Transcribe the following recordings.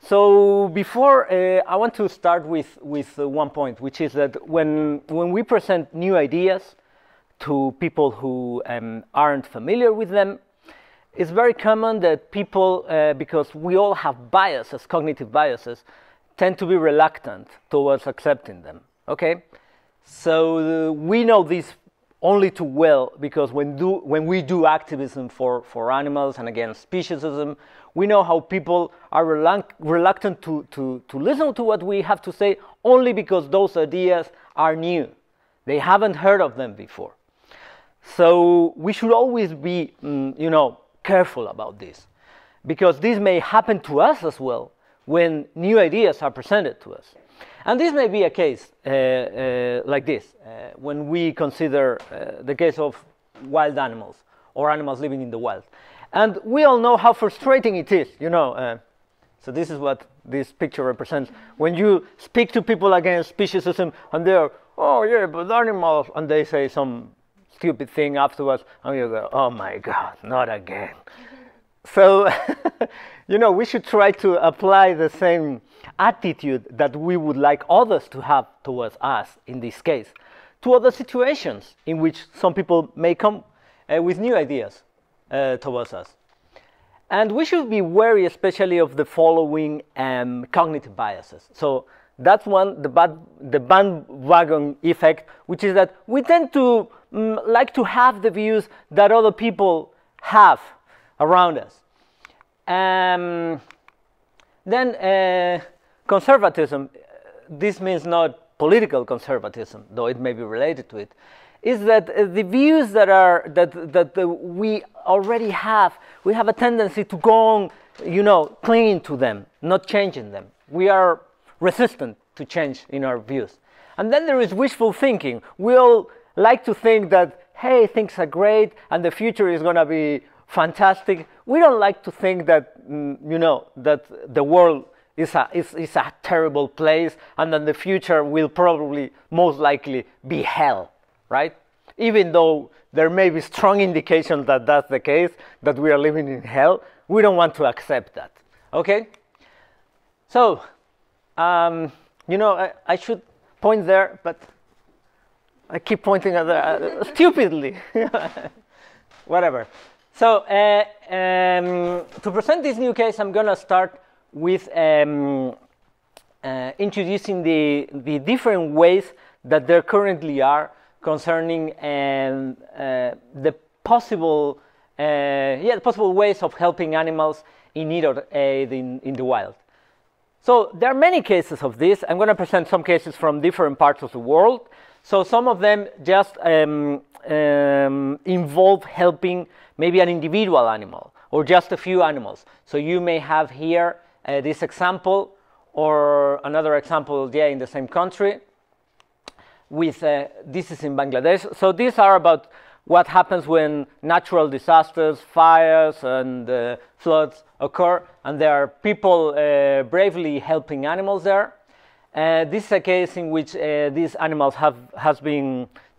So before, I want to start with one point, which is that when we present new ideas to people who aren't familiar with them, it's very common that people, because we all have biases, cognitive biases, tend to be reluctant towards accepting them, okay? So we know this only too well because when we do activism for animals and against speciesism, we know how people are reluctant to listen to what we have to say only because those ideas are new. They haven't heard of them before. So we should always be, careful about this, because this may happen to us as well when new ideas are presented to us. And this may be a case like this, when we consider the case of wild animals or animals living in the wild. And we all know how frustrating it is, so this is what this picture represents. When you speak to people against speciesism and they're, oh yeah, but animals, and they say some stupid thing afterwards, and you go, oh my God, not again. So, we should try to apply the same attitude that we would like others to have towards us, in this case, to other situations in which some people may come with new ideas towards us. And we should be wary especially of the following cognitive biases. So that's one, the bandwagon effect, which is that we tend to like to have the views that other people have around us. Then conservatism, this means not political conservatism, though it may be related to it, is that the views that we already have, we have a tendency to go on, clinging to them, not changing them. We are resistant to change in our views. And then there is wishful thinking. We all like to think that, hey, things are great and the future is going to be fantastic. We don't like to think that, that the world is a terrible place and that the future will probably, most likely, be hell, right? Even though there may be strong indications that that's the case, that we are living in hell, we don't want to accept that, okay? So, I should point there, but I keep pointing at the, stupidly, whatever. So, to present this new case, I'm going to start with introducing the different ways that there currently are concerning the possible ways of helping animals in need of aid in the wild. So there are many cases of this. I'm going to present some cases from different parts of the world. So some of them just involve helping maybe an individual animal or just a few animals. So you may have here this example or another example, in the same country. With this is in Bangladesh. So these are about what happens when natural disasters, fires, and floods occur, and there are people bravely helping animals there. This is a case in which these animals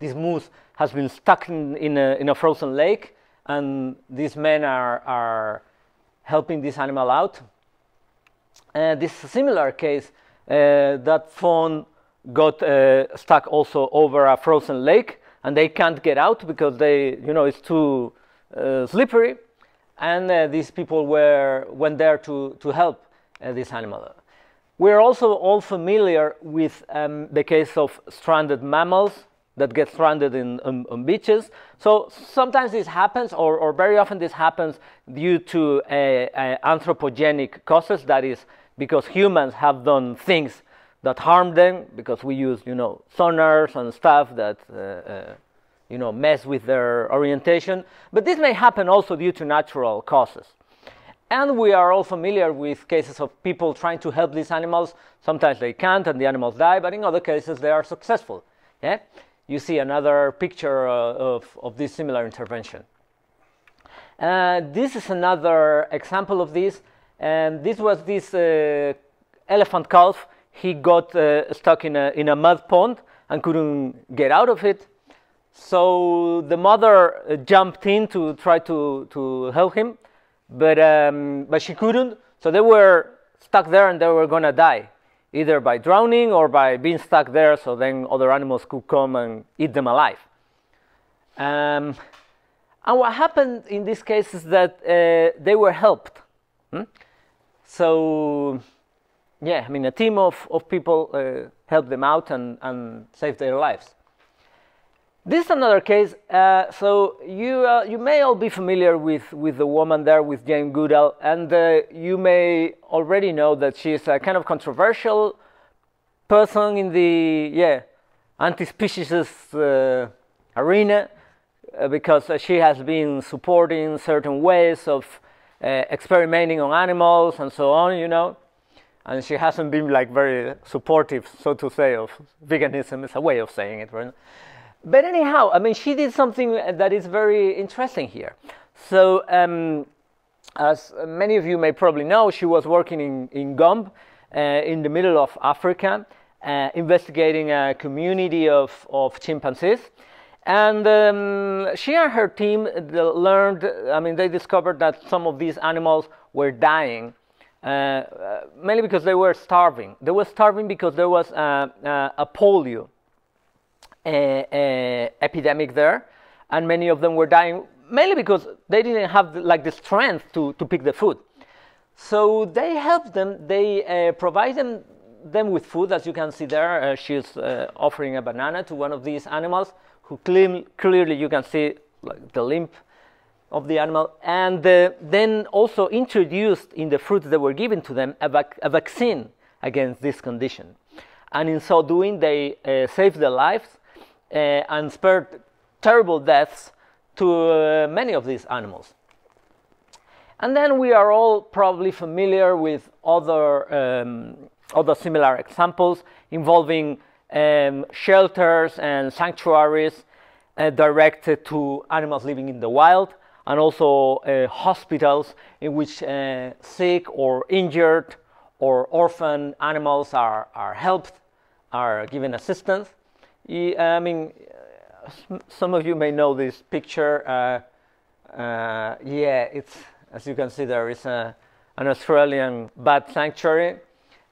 this moose has been stuck in a frozen lake, and these men are helping this animal out. This is a similar case. That fawn got stuck also over a frozen lake, and they can't get out because it's too slippery. And these people went there to help this animal. We're also all familiar with the case of stranded mammals that get stranded on beaches. So sometimes this happens, or very often this happens due to anthropogenic causes. That is, because humans have done things that harm them, because we use, sonars and stuff that, mess with their orientation. But this may happen also due to natural causes. And we are all familiar with cases of people trying to help these animals. Sometimes they can't and the animals die, but in other cases they are successful. Yeah? You see another picture of this similar intervention. This is another example of this. And this was this elephant calf. He got stuck in a mud pond and couldn't get out of it. So the mother jumped in to try to help him, but she couldn't. So there were stuck there and they were going to die, either by drowning or by being stuck there, so then other animals could come and eat them alive. And what happened in this case is that they were helped. So, yeah, I mean, a team of people helped them out and saved their lives. This is another case. So you may all be familiar with the woman there, with Jane Goodall, and you may already know that she's a kind of controversial person in the anti-speciesist arena, because she has been supporting certain ways of experimenting on animals and so on, you know, and she hasn't been like very supportive, so to say, of veganism. It's a way of saying it, right? But anyhow, I mean, she did something that is very interesting here. So, as many of you may probably know, she was working in Gombe, in the middle of Africa, investigating a community of chimpanzees. And she and her team learned, I mean, they discovered that some of these animals were dying, mainly because they were starving. They were starving because there was a polio epidemic there, and many of them were dying mainly because they didn't have like the strength to pick the food. So they helped them. They provided them with food, as you can see there. She's offering a banana to one of these animals, who clearly you can see like the limp of the animal, and then also introduced in the fruits that were given to them a vaccine against this condition. And in so doing, they saved their lives and spared terrible deaths to many of these animals. And then we are all probably familiar with other similar examples involving shelters and sanctuaries directed to animals living in the wild, and also hospitals in which sick or injured or orphan animals are helped, are given assistance. I mean, some of you may know this picture. Yeah, it's, as you can see, there is an Australian bat sanctuary,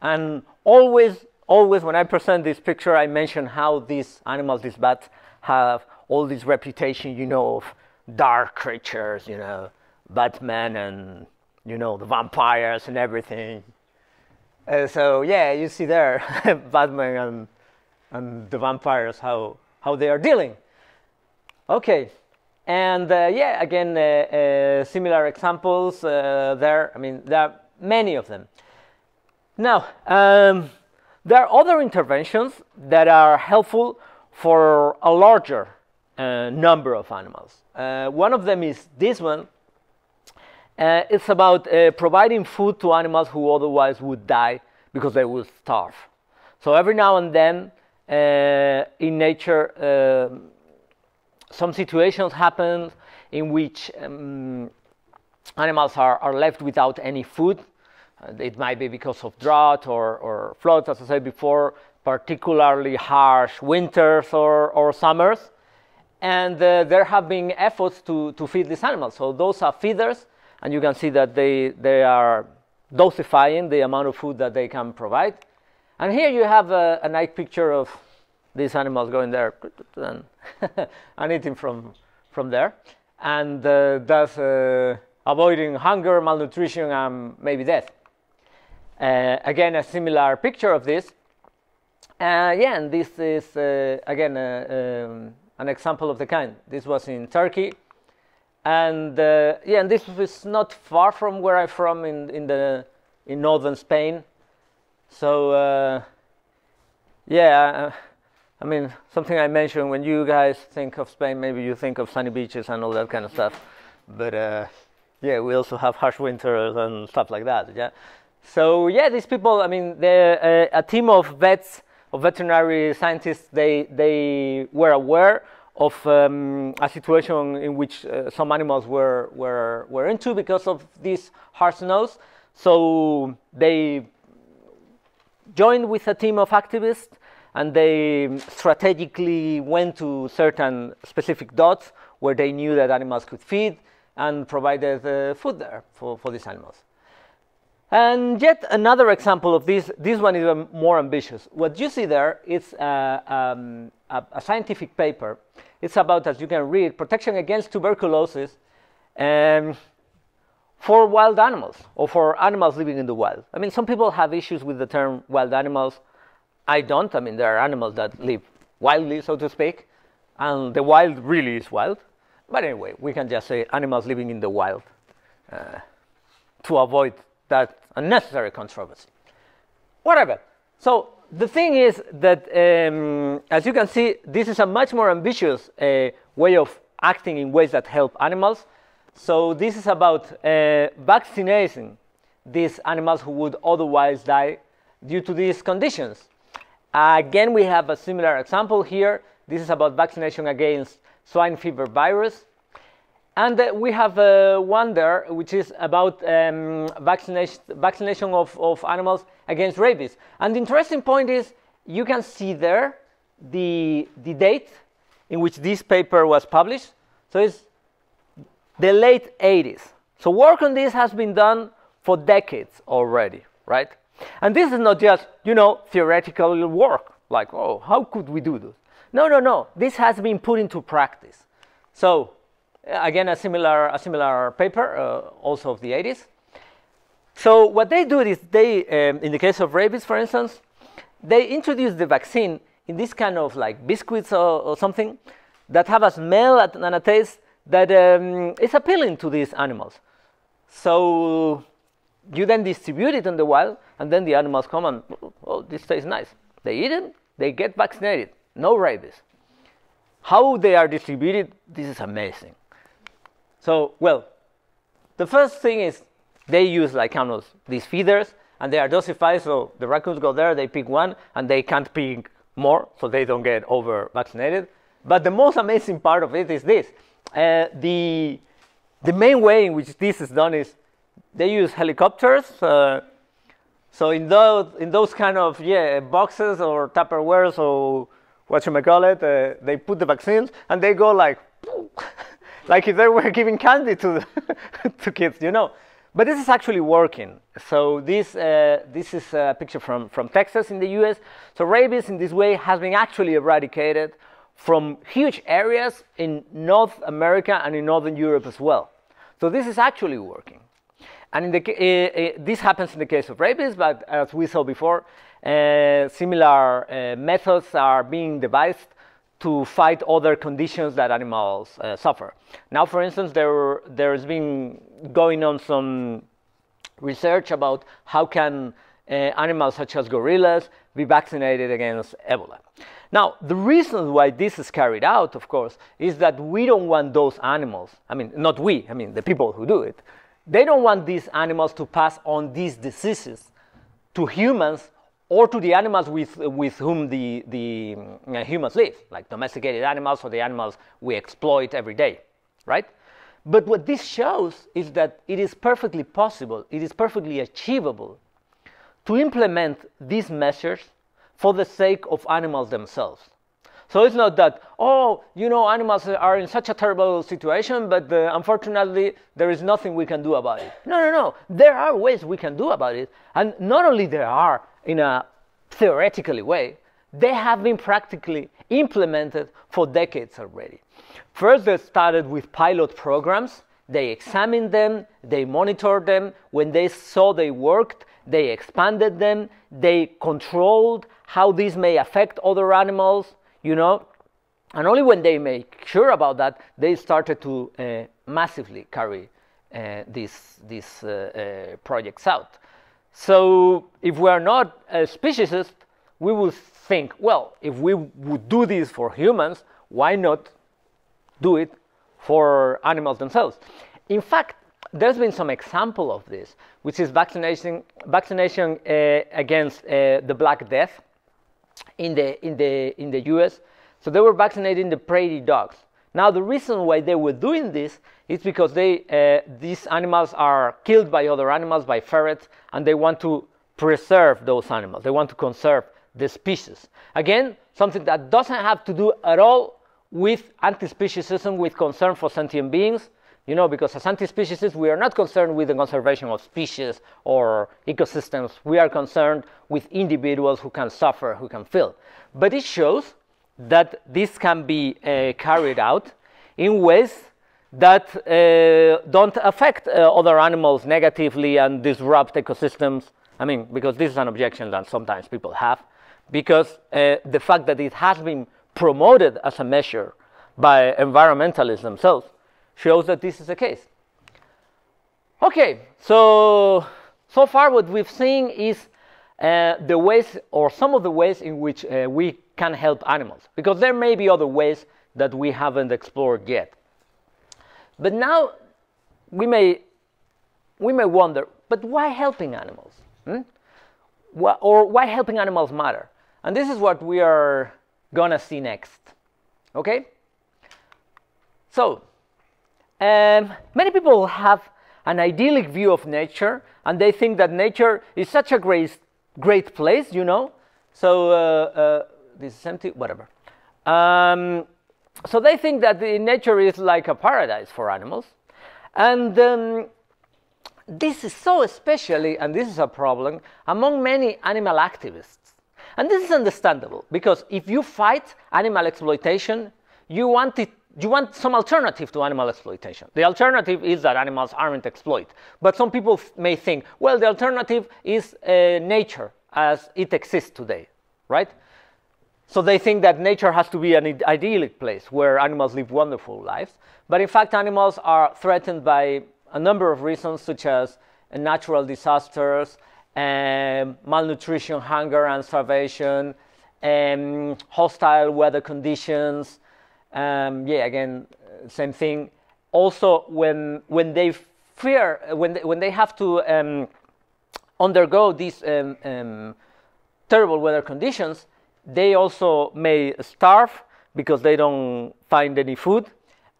and always when I present this picture, I mention how these animals, these bats, have all this reputation, you know, of dark creatures, you know, Batman and, you know, the vampires and everything. So yeah, you see there, Batman and the vampires, how they are dealing. Okay, and yeah, again, similar examples there. I mean, there are many of them. Now, there are other interventions that are helpful for a larger number of animals. One of them is this one. It's about providing food to animals who otherwise would die because they would starve. So every now and then in nature, some situations happen in which animals are left without any food. It might be because of drought or floods, as I said before, particularly harsh winters or summers. And there have been efforts to feed these animals. So those are feeders, and you can see that they are dosifying the amount of food that they can provide. And here you have a nice picture of these animals going there and eating from there, and thus avoiding hunger, malnutrition, and maybe death. Again, a similar picture of this. Yeah, and this is again an example of the kind. This was in Turkey, and yeah, and this is not far from where I'm from in northern Spain. So yeah, I mean, something I mentioned, when you guys think of Spain, maybe you think of sunny beaches and all that kind of stuff. But yeah, we also have harsh winters and stuff like that. Yeah. So yeah, these people, I mean, they're a team of vets, of veterinary scientists. They were aware of a situation in which some animals were into because of these harsh snows. So they joined with a team of activists, and they strategically went to certain specific dots where they knew that animals could feed, and provided food there for these animals. And yet another example of this one is even more ambitious. What you see there is a scientific paper. It's about, as you can read, protection against tuberculosis for wild animals, or for animals living in the wild. I mean, some people have issues with the term wild animals. I don't. I mean, there are animals that live wildly, so to speak, and the wild really is wild. But anyway, we can just say animals living in the wild to avoid that unnecessary controversy. Whatever. So the thing is that, as you can see, this is a much more ambitious way of acting in ways that help animals. So this is about vaccinating these animals who would otherwise die due to these conditions. Again, we have a similar example here. This is about vaccination against swine fever virus. And we have one there, which is about vaccination of animals against rabies. And the interesting point is, you can see there the date in which this paper was published. So it's the late 80s. So work on this has been done for decades already, right? And this is not just, theoretical work, like, oh, how could we do this? No. This has been put into practice. So, again, a similar paper, also of the 80s. So what they do is they, in the case of rabies, for instance, they introduce the vaccine in this kind of like biscuits or something that have a smell and a taste that is appealing to these animals. So you then distribute it in the wild, and then the animals come and, oh, this tastes nice. They eat it, they get vaccinated, no rabies. How they are distributed, this is amazing. So, well, the first thing is they use like kind of these feeders, and they are dosified, so the raccoons go there, they pick one, and they can't pick more, so they don't get over-vaccinated. But the most amazing part of it is this. The main way in which this is done is they use helicopters. So in those kind of boxes or Tupperwares or whatchamacallit, they put the vaccines and they go like like if they were giving candy to to kids, But this is actually working. So this is a picture from Texas in the U.S. So rabies in this way has been actually eradicated from huge areas in North America and in Northern Europe as well. So this is actually working. And this happens in the case of rabies, but as we saw before, similar methods are being devised to fight other conditions that animals suffer. Now, for instance, there's been going on some research about how can animals such as gorillas be vaccinated against Ebola. Now, the reason why this is carried out, of course, is that we don't want those animals, not we, the people who do it, they don't want these animals to pass on these diseases to humans or to the animals with whom the humans live, like domesticated animals or the animals we exploit every day, right? But what this shows is that it is perfectly possible, it is perfectly achievable to implement these measures for the sake of animals themselves. So it's not that, animals are in such a terrible situation, but unfortunately there is nothing we can do about it. No. There are ways we can do about it. And not only there are in a theoretically way, they have been practically implemented for decades already. First, they started with pilot programs. They examined them, they monitored them. When they saw they worked, they expanded them. They controlled how these may affect other animals, And only when they make sure about that, they started to massively carry these projects out. So if we are not a speciesist, we would think, well, if we would do this for humans, why not do it for animals themselves? In fact, there's been some example of this, which is vaccination against the Black Death in the U.S. So they were vaccinating the prairie dogs. Now, the reason why they were doing this is because these animals are killed by other animals, by ferrets, and they want to preserve those animals. They want to conserve the species. Again, something that doesn't have to do at all with antispeciesism, with concern for sentient beings. You know, because as anti-speciesists, we are not concerned with the conservation of species or ecosystems. We are concerned with individuals who can suffer, who can feel. But it shows that this can be carried out in ways that don't affect other animals negatively and disrupt ecosystems. I mean, because this is an objection that sometimes people have, because the fact that it has been promoted as a measure by environmentalists themselves shows that this is the case. Okay, so far what we've seen is the ways, or some of the ways in which we can help animals, because there may be other ways that we haven't explored yet. But now we may wonder, but why helping animals? Or why helping animals matter? And this is what we are gonna see next. Okay? So, many people have an idyllic view of nature, and they think that nature is such a great place, you know. So this is empty, whatever. So they think that nature is like a paradise for animals, and this is so especially, and this is a problem, among many animal activists. And this is understandable, because if you fight animal exploitation, you want some alternative to animal exploitation. The alternative is that animals aren't exploited. But some people may think, well, the alternative is nature as it exists today, right? So they think that nature has to be an idyllic place where animals live wonderful lives. But in fact, animals are threatened by a number of reasons, such as natural disasters, malnutrition, hunger and starvation, hostile weather conditions. Again, same thing. Also, when they fear, when they have to undergo these terrible weather conditions, they also may starve because they don't find any food,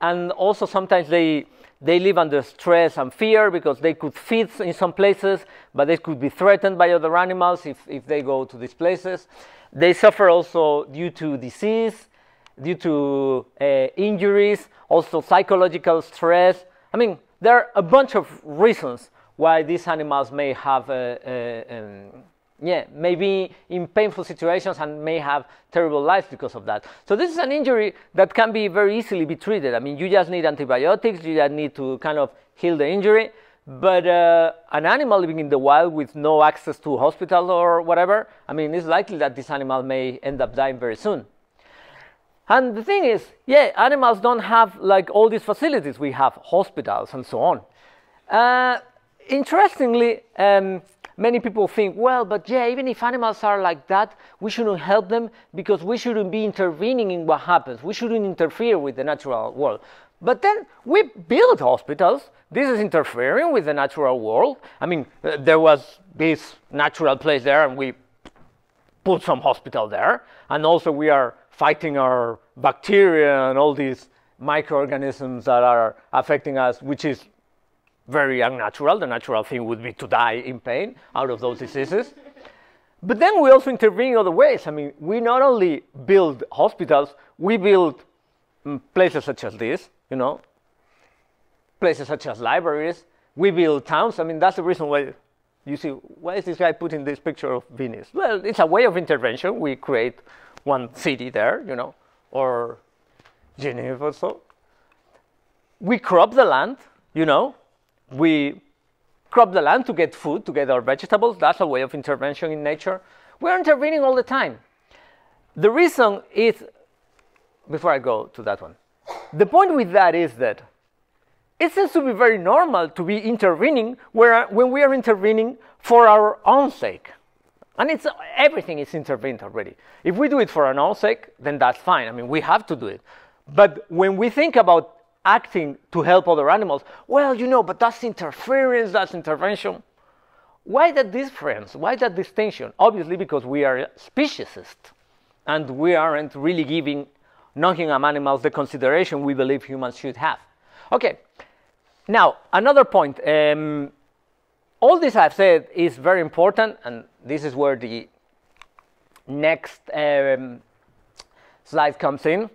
and also sometimes they live under stress and fear because they could feed in some places, but they could be threatened by other animals if they go to these places. They suffer also due to disease, due to injuries, also psychological stress. I mean, there are a bunch of reasons why these animals may have, may be in painful situations and may have terrible lives because of that. So this is an injury that can be very easily be treated. I mean, you just need antibiotics, you just need to kind of heal the injury. But an animal living in the wild with no access to hospital or whatever, I mean, it's likely that this animal may end up dying very soon. And the thing is, animals don't have like all these facilities. We have hospitals and so on. Interestingly, many people think, well, but even if animals are like that, we shouldn't help them because we shouldn't be intervening in what happens. We shouldn't interfere with the natural world. But then we build hospitals. This is interfering with the natural world. I mean, there was this natural place there, and we put some hospital there. And also we are fighting our bacteria and all these microorganisms that are affecting us, which is very unnatural. The natural thing would be to die in pain out of those diseases. But then we also intervene in other ways. I mean, we not only build hospitals, we build places such as this, you know, places such as libraries. We build towns. I mean, that's the reason why you see, why is this guy putting this picture of Venice? Well, it's a way of intervention. We create one city there, you know, or Geneva or so. We crop the land, you know. We crop the land to get food, to get our vegetables. That's a way of intervention in nature. We're intervening all the time. The reason is, before I go to that one, the point with that is that it seems to be very normal to be intervening when we are intervening for our own sake. And everything is intervened already. If we do it for our own sake, then that's fine. I mean, we have to do it. But when we think about acting to help other animals, well, you know, but that's interference, that's intervention. Why that difference? Why that distinction? Obviously, because we are speciesists, and we aren't really giving non-human animals the consideration we believe humans should have. Okay, now, another point. All this I've said is very important, and this is where the next slide comes in,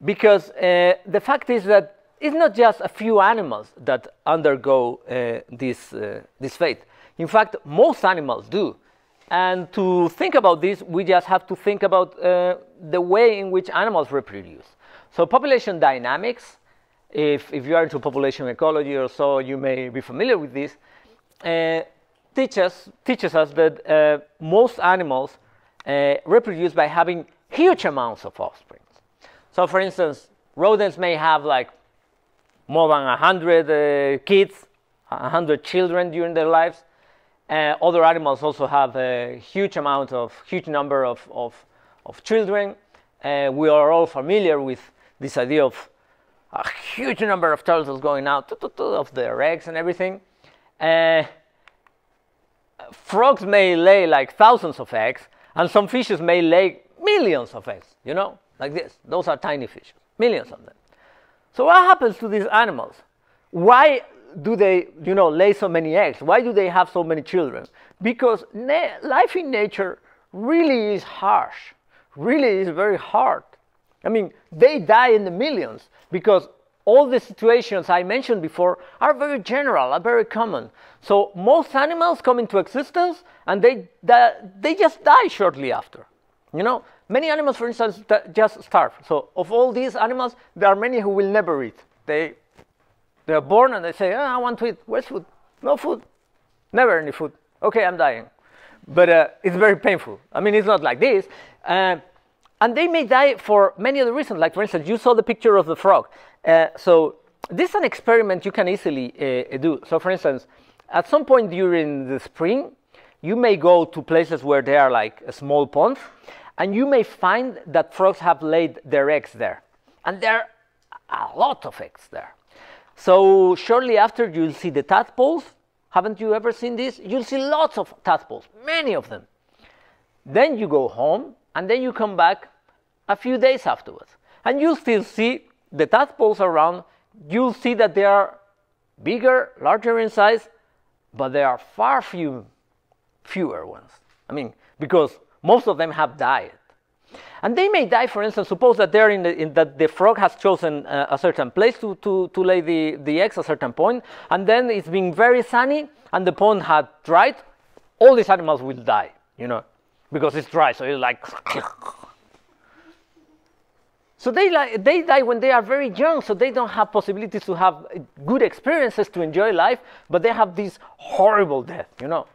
because the fact is that it's not just a few animals that undergo this fate. In fact, most animals do. And to think about this, we just have to think about the way in which animals reproduce. So population dynamics, if you are into population ecology or so, you may be familiar with this, teaches us that most animals reproduce by having huge amounts of offspring. So for instance, rodents may have like more than 100 kids, 100 children during their lives. Other animals also have a huge number of children. We are all familiar with this idea of a huge number of turtles going out of their eggs and everything. Frogs may lay like thousands of eggs, and some fishes may lay millions of eggs, you know, like this. Those are tiny fishes, millions of them. So what happens to these animals? Why do they, you know, lay so many eggs? Why do they have so many children? Because life in nature really is harsh, really is very hard. I mean, they die in the millions because all the situations I mentioned before are very general, are very common. So most animals come into existence and they just die shortly after. You know, many animals, for instance, just starve. So of all these animals, there are many who will never eat. They are born and they say, oh, I want to eat. Where's food? No food. Never any food. Okay, I'm dying. But it's very painful. I mean, it's not like this. And they may die for many other reasons. Like, for instance, you saw the picture of the frog. So this is an experiment you can easily do. So, for instance, at some point during the spring, you may go to places where there are like a small ponds, and you may find that frogs have laid their eggs there. And there are a lot of eggs there. So shortly after, you'll see the tadpoles. Haven't you ever seen this? You'll see lots of tadpoles, many of them. Then you go home, and then you come back a few days afterwards. And you'll still see the tadpoles around. You'll see that they are bigger, larger in size, but there are far fewer ones. I mean, because most of them have died. And they may die, for instance, suppose that they're that the frog has chosen a certain place to lay the eggs at a certain point, and then it's been very sunny, and the pond had dried. All these animals will die, you know, because it's dry, so it's like... So they die when they are very young, so they don't have possibilities to have good experiences to enjoy life, but they have this horrible death, you know.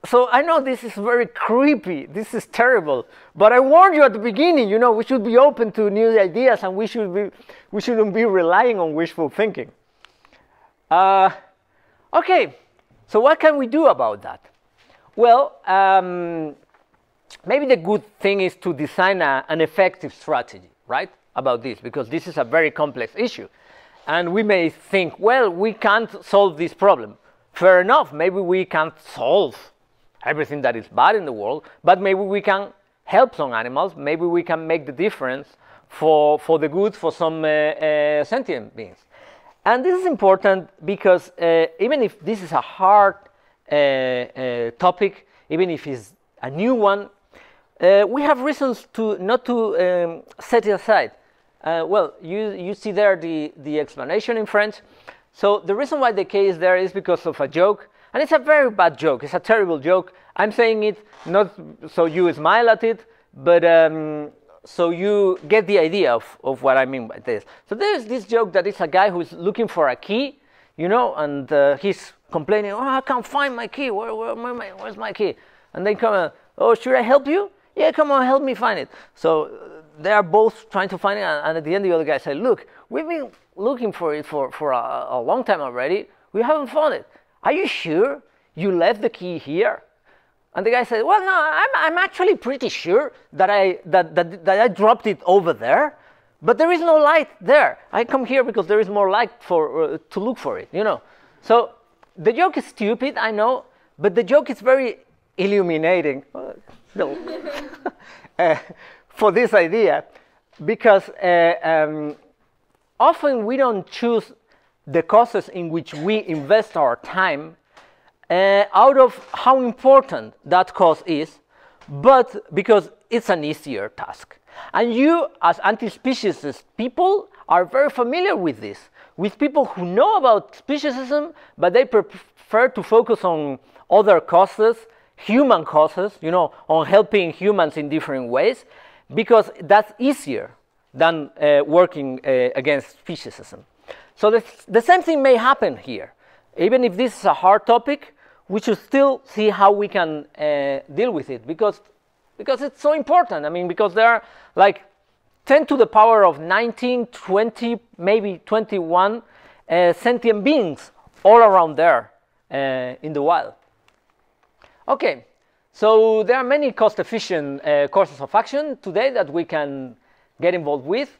So I know this is very creepy, this is terrible, but I warned you at the beginning, you know, we should be open to new ideas and we shouldn't be relying on wishful thinking. Okay, so what can we do about that? Well, maybe the good thing is to design an effective strategy, right, about this, because this is a very complex issue. And we may think, well, we can't solve this problem. Fair enough, maybe we can't solve everything that is bad in the world, but maybe we can help some animals, maybe we can make the difference for the good for some sentient beings. And this is important because even if this is a hard topic, even if it's a new one, we have reasons not to set it aside. Well, you see there the explanation in French. So the reason why the K is there is because of a joke. And it's a very bad joke. It's a terrible joke. I'm saying it not so you smile at it, but so you get the idea of what I mean by this. So there's this joke that is a guy who's looking for a key, you know, and he's complaining, oh, I can't find my key. Where's my key? And they come, oh, should I help you? Yeah, come on, help me find it. So they are both trying to find it, and at the end the other guy said, look, we've been looking for it for a long time already. We haven't found it. Are you sure you left the key here? And the guy said, well, no, I'm actually pretty sure that I dropped it over there, but there is no light there. I come here because there is more light to look for it, you know. So the joke is stupid, I know, but the joke is very illuminating for this idea, because often we don't choose the causes in which we invest our time out of how important that cause is, but because it's an easier task. And you, as anti-speciesist people, are very familiar with this, with people who know about speciesism, but they prefer to focus on other causes, human causes, you know, on helping humans in different ways, because that's easier than working against speciesism. So the same thing may happen here. Even if this is a hard topic, we should still see how we can deal with it, because it's so important. I mean, because there are like 10 to the power of 19, 20, maybe 21 sentient beings all around there in the wild. Okay, so there are many cost-efficient courses of action today that we can get involved with.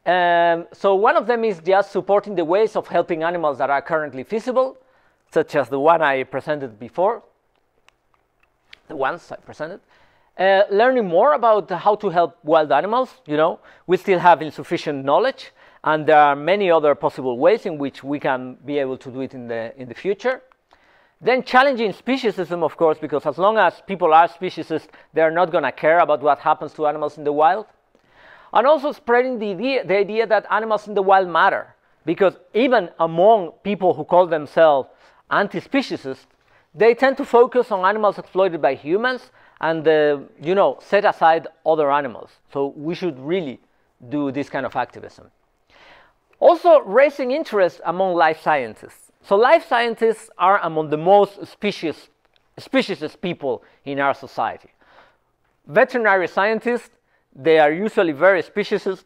So one of them is just supporting the ways of helping animals that are currently feasible, such as the one I presented before, the ones I presented. Learning more about how to help wild animals. You know, we still have insufficient knowledge, and there are many other possible ways in which we can be able to do it in the future. Then challenging speciesism, of course, because as long as people are speciesists, they're not going to care about what happens to animals in the wild. And also spreading the idea that animals in the wild matter, because even among people who call themselves antispeciesists, they tend to focus on animals exploited by humans and you know, set aside other animals. So we should really do this kind of activism. Also raising interest among life scientists. So life scientists are among the most speciesist people in our society. Veterinary scientists, they are usually very speciesist.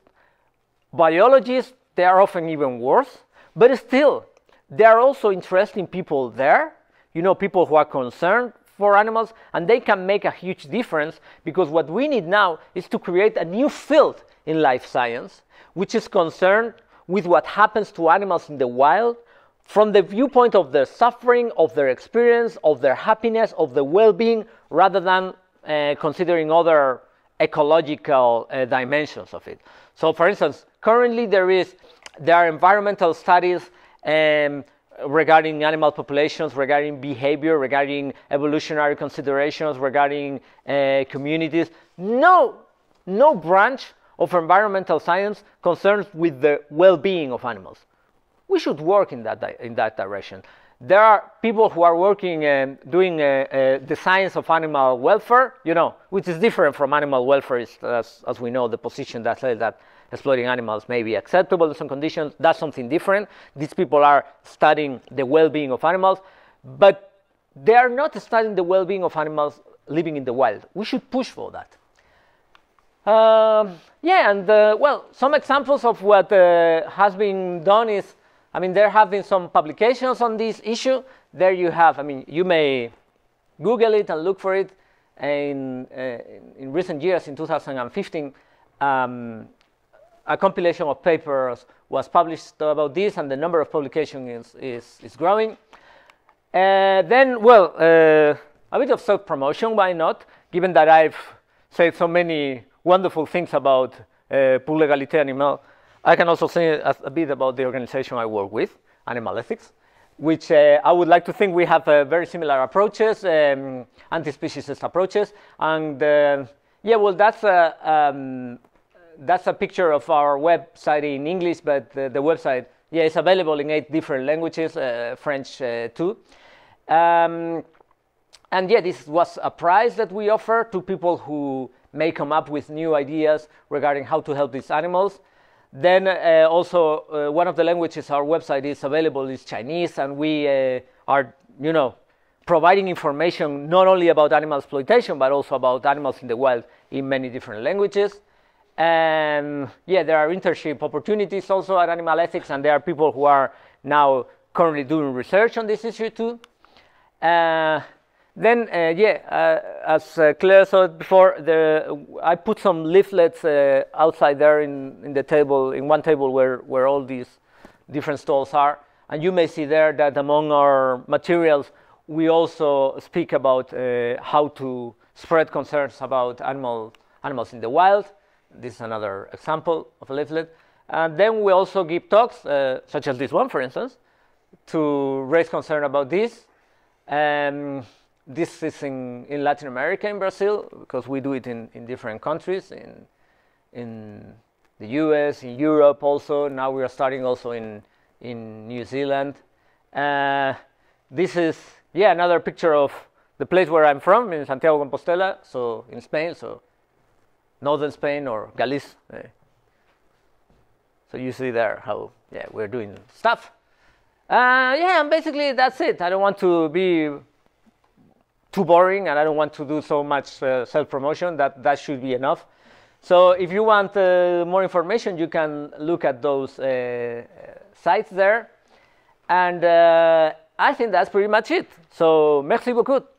Biologists, they are often even worse. But still, there are also interesting people there, you know, people who are concerned for animals, and they can make a huge difference, because what we need now is to create a new field in life science, which is concerned with what happens to animals in the wild from the viewpoint of their suffering, of their experience, of their happiness, of their well-being, rather than considering other ecological dimensions of it. So, for instance, currently there are environmental studies regarding animal populations, regarding behavior, regarding evolutionary considerations, regarding communities. No branch of environmental science concerns with the well-being of animals. We should work in that direction. There are people who are working doing the science of animal welfare, you know, which is different from animal welfare, as we know, the position that says that exploiting animals may be acceptable in some conditions. That's something different. These people are studying the well-being of animals, but they are not studying the well-being of animals living in the wild. We should push for that. Well, some examples of what has been done is, I mean, there have been some publications on this issue. There you have, I mean, you may Google it and look for it. In recent years, in 2015, a compilation of papers was published about this, and the number of publications is growing. Then, well, a bit of self-promotion, why not? Given that I've said so many wonderful things about pour l'égalité animale, I can also say a bit about the organization I work with, Animal Ethics, which I would like to think we have very similar approaches, anti-speciesist approaches. And yeah, well, that's a picture of our website in English, but the website, yeah, is available in 8 different languages, French too. And yeah, this was a prize that we offer to people who may come up with new ideas regarding how to help these animals. Then also one of the languages our website is available is Chinese, and we are, you know, providing information not only about animal exploitation, but also about animals in the wild in many different languages. And yeah, there are internship opportunities also at Animal Ethics, and there are people who are now currently doing research on this issue too. Then, as Claire said before, I put some leaflets outside there in the table, in one table where all these different stalls are. And you may see there that among our materials, we also speak about how to spread concerns about animals in the wild. This is another example of a leaflet. And then we also give talks, such as this one, for instance, to raise concern about this. This is in Latin America, in Brazil, because we do it in different countries, in the US, in Europe also. Now we are starting also in New Zealand. This is, another picture of the place where I'm from, in Santiago Compostela, so in Spain, so northern Spain or Galicia. So you see there how, we're doing stuff. And basically that's it. I don't want to be too boring, and I don't want to do so much self-promotion. That should be enough. So if you want more information, you can look at those sites there. And I think that's pretty much it. So merci beaucoup.